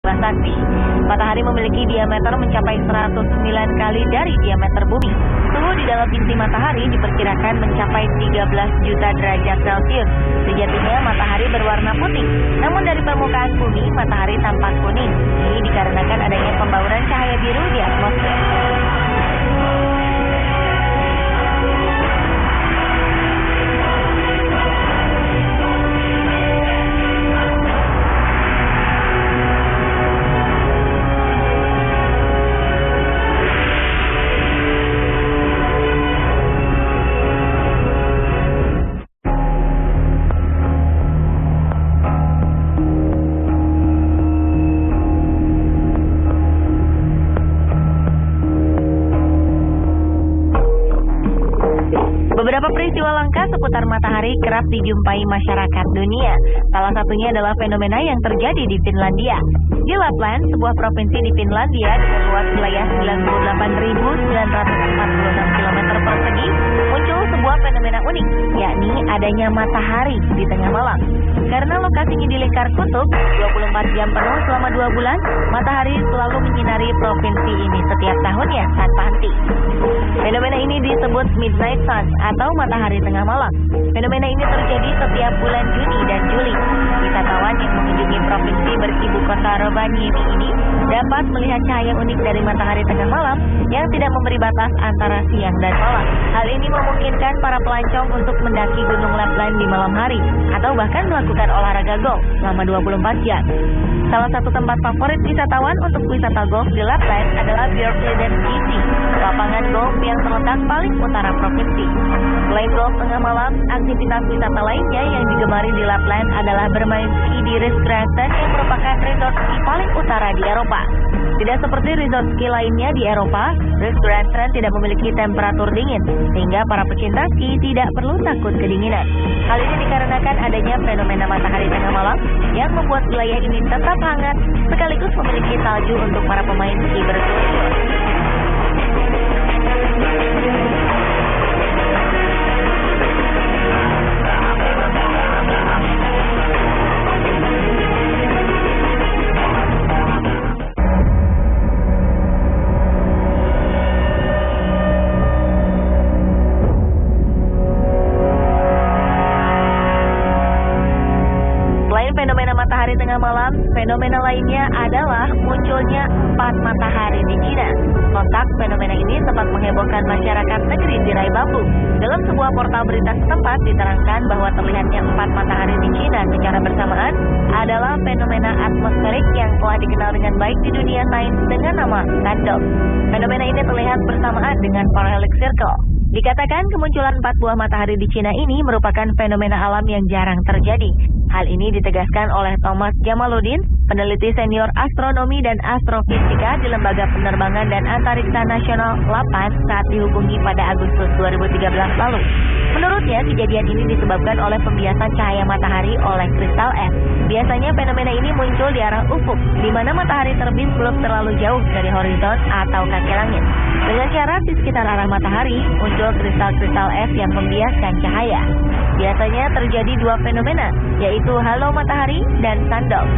Bima Sakti. Matahari memiliki diameter mencapai 109 kali dari diameter bumi. Suhu di dalam inti matahari diperkirakan mencapai 13 juta derajat Celcius. Sejatinya matahari berwarna putih, namun dari permukaan bumi matahari tampak kuning. Ini dikarenakan adanya pembauran cahaya biru di atmosfer. Beberapa peristiwa langka seputar matahari kerap dijumpai masyarakat dunia. Salah satunya adalah fenomena yang terjadi di Finlandia. Di Lapland, sebuah provinsi di Finlandia dengan luas wilayah 98.946 km persegi, muncul sebuah fenomena unik, yakni adanya matahari di tengah malam. Karena lokasinya di lingkar kutub, 24 jam penuh selama 2 bulan, matahari selalu menyinari provinsi ini setiap tahunnya tanpa henti. Fenomena ini disebut Midnight Sun atau matahari tengah malam. Fenomena ini terjadi setiap bulan Juni dan Juli. Wisatawan yang mengunjungi provinsi beribu kota Rovaniemi ini dapat melihat cahaya unik dari matahari tengah malam yang tidak memberi batas antara siang dan malam. Hal ini memungkinkan para pelancong untuk mendaki Gunung Lapland di malam hari atau bahkan melakukan olahraga golf selama 24 jam. Salah satu tempat favorit wisatawan untuk wisata golf di Lapland adalah Björkliden Ski, lapangan golf yang terletak paling utara provinsi. Selain golf tengah malam, aktivitas wisata lainnya yang digemari di Lapland adalah bermain ski di Risgransen yang merupakan resort ski paling utara di Eropa. Tidak seperti resort ski lainnya di Eropa, Risgransen tidak memiliki temperatur dingin, sehingga para pecinta ski tidak perlu takut kedinginan. Hal ini dikarenakan adanya fenomena matahari tengah malam yang membuat wilayah ini tetap hangat, sekaligus memiliki salju untuk para pemain ski bergelut. Fenomena matahari tengah malam, fenomena lainnya adalah munculnya 4 matahari di Cina. Sontak fenomena ini sempat menghebohkan masyarakat negeri tirai bambu. Dalam sebuah portal berita setempat diterangkan bahwa terlihatnya 4 matahari di Cina secara bersamaan adalah fenomena atmosferik yang telah dikenal dengan baik di dunia sains dengan nama Sundance. Fenomena ini terlihat bersamaan dengan Parallel Circle. Dikatakan kemunculan 4 buah matahari di Cina ini merupakan fenomena alam yang jarang terjadi. Hal ini ditegaskan oleh Thomas Jamaluddin, peneliti senior astronomi dan astrofisika di Lembaga Penerbangan dan Antariksa Nasional LAPAN saat dihubungi pada Agustus 2013 lalu. Menurutnya, kejadian ini disebabkan oleh pembiasan cahaya matahari oleh kristal es. Biasanya fenomena ini muncul di arah ufuk, di mana matahari terbit belum terlalu jauh dari horizon atau kaki langit. Dengan cara di sekitar arah matahari, muncul kristal-kristal es yang membiaskan cahaya. Biasanya terjadi 2 fenomena, yaitu halo matahari dan sundance.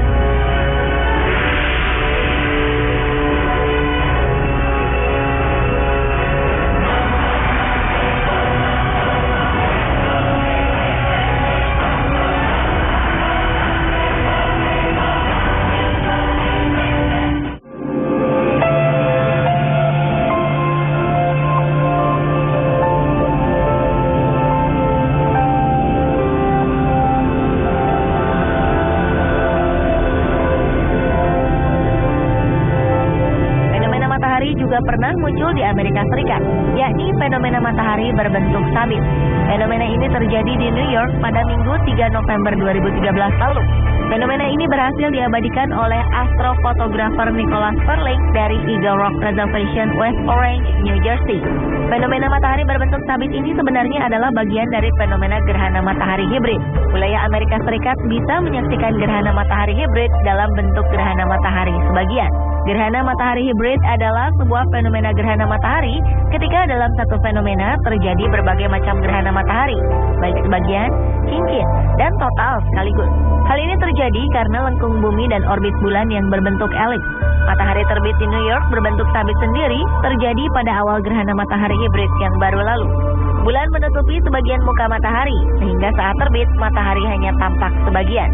Juga pernah muncul di Amerika Serikat, yakni fenomena matahari berbentuk sabit. Fenomena ini terjadi di New York pada Minggu 3 November 2013 lalu. Fenomena ini berhasil diabadikan oleh astrofotografer Nicholas Perling dari Eagle Rock Reservation, West Orange, New Jersey. Fenomena matahari berbentuk sabit ini sebenarnya adalah bagian dari fenomena gerhana matahari hibrid. Wilayah Amerika Serikat bisa menyaksikan gerhana matahari hibrid dalam bentuk gerhana matahari sebagian. Gerhana matahari hibrid adalah sebuah fenomena gerhana matahari ketika dalam satu fenomena terjadi berbagai macam gerhana matahari, baik sebagian, cincin, dan total sekaligus. Hal ini terjadi karena lengkung bumi dan orbit bulan yang berbentuk elips. Matahari terbit di New York berbentuk sabit sendiri terjadi pada awal gerhana matahari hibrid yang baru lalu. Bulan menutupi sebagian muka matahari, sehingga saat terbit, matahari hanya tampak sebagian.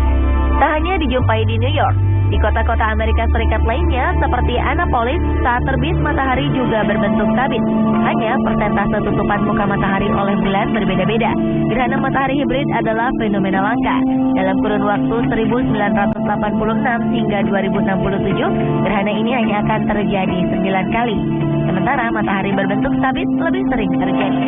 Tak hanya dijumpai di New York, di kota-kota Amerika Serikat lainnya seperti Annapolis, saat terbit matahari juga berbentuk sabit. Hanya persentase tutupan muka matahari oleh bulan berbeda-beda. Gerhana matahari hibrid adalah fenomena langka. Dalam kurun waktu 1986 hingga 2067, gerhana ini hanya akan terjadi 9 kali. Sementara matahari berbentuk sabit lebih sering terjadi.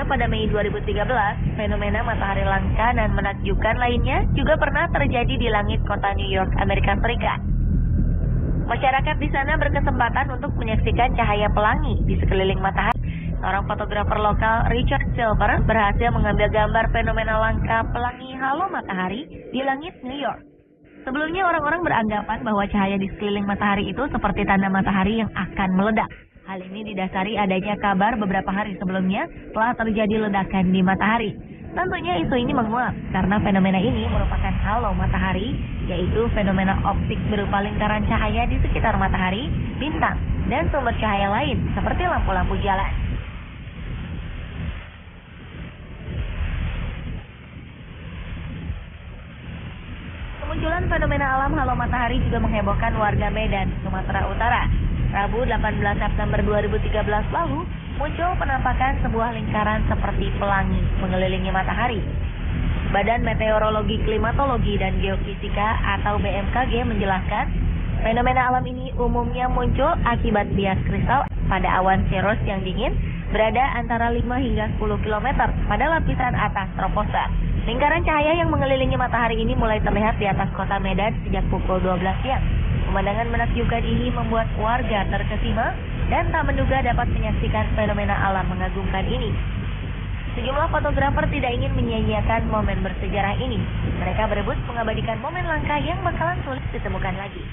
Pada Mei 2013, fenomena matahari langka dan menakjubkan lainnya juga pernah terjadi di langit kota New York, Amerika Serikat. Masyarakat di sana berkesempatan untuk menyaksikan cahaya pelangi di sekeliling matahari. Seorang fotografer lokal, Richard Silver, berhasil mengambil gambar fenomena langka pelangi halo matahari di langit New York. Sebelumnya orang-orang beranggapan bahwa cahaya di sekeliling matahari itu seperti tanda matahari yang akan meledak. Hal ini didasari adanya kabar beberapa hari sebelumnya telah terjadi ledakan di matahari. Tentunya isu ini menguap karena fenomena ini merupakan halo matahari, yaitu fenomena optik berupa lingkaran cahaya di sekitar matahari, bintang, dan sumber cahaya lain seperti lampu-lampu jalan. Kemunculan fenomena alam halo matahari juga menghebohkan warga Medan, Sumatera Utara. Rabu 18 September 2013 lalu, muncul penampakan sebuah lingkaran seperti pelangi mengelilingi matahari. Badan Meteorologi, Klimatologi, dan Geofisika atau BMKG menjelaskan, fenomena alam ini umumnya muncul akibat bias kristal pada awan cirrus yang dingin berada antara 5 hingga 10 km pada lapisan atas troposfer. Lingkaran cahaya yang mengelilingi matahari ini mulai terlihat di atas kota Medan sejak pukul 12 siang. Pemandangan menakjubkan ini membuat warga terkesima dan tak menduga dapat menyaksikan fenomena alam mengagumkan ini. Sejumlah fotografer tidak ingin menyia-nyiakan momen bersejarah ini. Mereka berebut mengabadikan momen langka yang bakalan sulit ditemukan lagi.